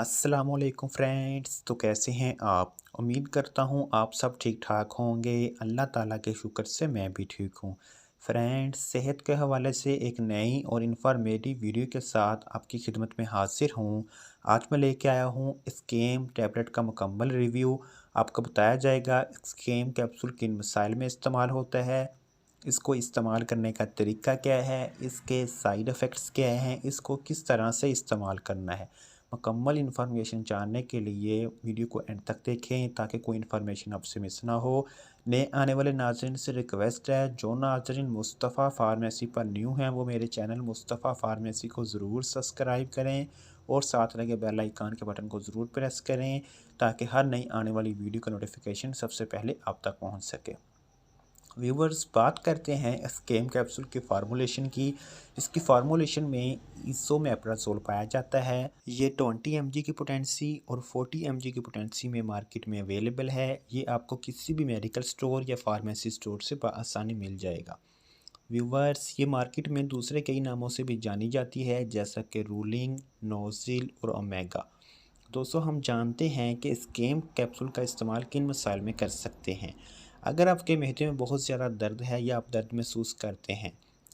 अस्सलामुअलैकुम फ्रेंड्स। तो कैसे हैं आप? उम्मीद करता हूँ आप सब ठीक ठाक होंगे। अल्लाह ताला के शुक्र से मैं भी ठीक हूँ। फ्रेंड्स, सेहत के हवाले से एक नई और इन्फॉर्मेटिव वीडियो के साथ आपकी खिदमत में हाजिर हूँ। आज मैं लेके आया हूँ स्केम टैबलेट का मुकम्मल रिव्यू। आपको बताया जाएगा स्केम कैप्सूल किन मसाइल में इस्तेमाल होता है, इसको इस्तेमाल करने का तरीका क्या है, इसके साइड इफ़ेक्ट्स क्या हैं, इसको किस तरह से इस्तेमाल करना है। मुकम्मल इन्फॉर्मेशन जानने के लिए वीडियो को एंड तक देखें ताकि कोई इन्फॉर्मेशन आपसे मिस ना हो। नए आने वाले नाज़रीन से रिक्वेस्ट है, जो नाज़रीन मुस्तफ़ा फ़ार्मेसी पर न्यू हैं वो मेरे चैनल मुस्तफ़ा फ़ार्मेसी को ज़रूर सब्सक्राइब करें और साथ लगे बेल आइकन के बटन को ज़रूर प्रेस करें ताकि हर नई आने वाली वीडियो का नोटिफिकेशन सबसे पहले आप तक पहुँच सके। व्यूवर्स, बात करते हैं स्केम कैप्सूल की फार्मूलेशन की। इसकी फार्मूलेशन में इसोमेप्राजोल पाया जाता है। ये 20 mg की पोटेंसी और 40 mg की पोटेंसी में मार्केट में अवेलेबल है। ये आपको किसी भी मेडिकल स्टोर या फार्मेसी स्टोर से आसानी मिल जाएगा। व्यूवर्स, ये मार्केट में दूसरे कई नामों से भी जानी जाती है जैसा कि रूलिंग, नोजिल और ओमेगा। दोस्तों, हम जानते हैं कि स्केम कैप्सूल का इस्तेमाल किन मसाइल में कर सकते हैं। अगर आपके महते में बहुत ज़्यादा दर्द है या आप दर्द महसूस करते हैं,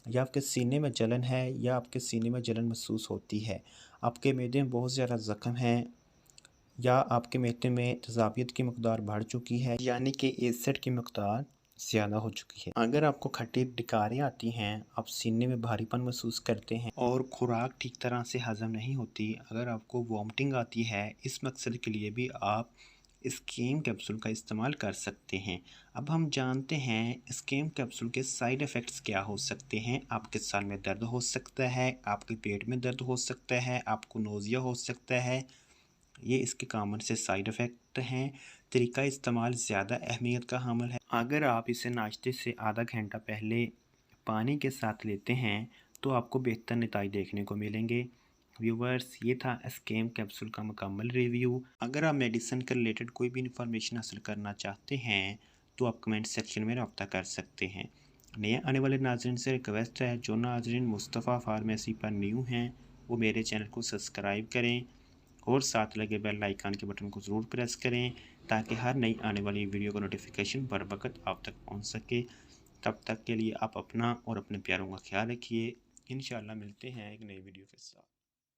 या आपके सीने में जलन है या आपके सीने में जलन महसूस होती है, आपके मैदे में बहुत ज़्यादा ज़ख्म है, या आपके मैदे में तेज़ाबियत की मकदार बढ़ चुकी है यानी कि एसिड की मकदार ज़्यादा हो चुकी है, अगर आपको खट्टी डकारें आती हैं, आप सीने में भारीपन महसूस करते हैं और खुराक ठीक तरह से हज़म नहीं होती, अगर आपको वॉमिटिंग आती है, इस मकसद के लिए भी आप स्केम कैप्सूल का इस्तेमाल कर सकते हैं। अब हम जानते हैं स्केम कैप्सूल के साइड इफ़ेक्ट्स क्या हो सकते हैं। आपके सर में दर्द हो सकता है, आपके पेट में दर्द हो सकता है, आपको नोज़िया हो सकता है। ये इसके कॉमन से साइड इफ़ेक्ट हैं। तरीका इस्तेमाल ज़्यादा अहमियत का हामिल है। अगर आप इसे नाश्ते से आधा घंटा पहले पानी के साथ लेते हैं तो आपको बेहतर नतीजे देखने को मिलेंगे। व्यूवर्स, ये था स्केम कैप्सूल का मुकम्मल रिव्यू। अगर आप मेडिसिन के रिलेटेड कोई भी इंफॉर्मेशन हासिल करना चाहते हैं तो आप कमेंट सेक्शन में रब्ता कर सकते हैं। नए आने वाले नाज़रीन से रिक्वेस्ट है, जो नाज़रीन मुस्तफ़ा फार्मेसी पर न्यू हैं वो मेरे चैनल को सब्सक्राइब करें और साथ लगे बेल आइकन के बटन को ज़रूर प्रेस करें ताकि हर नई आने वाली वीडियो का नोटिफिकेशन बर वक्त आप तक पहुंच सके। तब तक के लिए आप अपना और अपने प्यारों का ख्याल रखिए। इंशाल्लाह मिलते हैं एक नई वीडियो के साथ।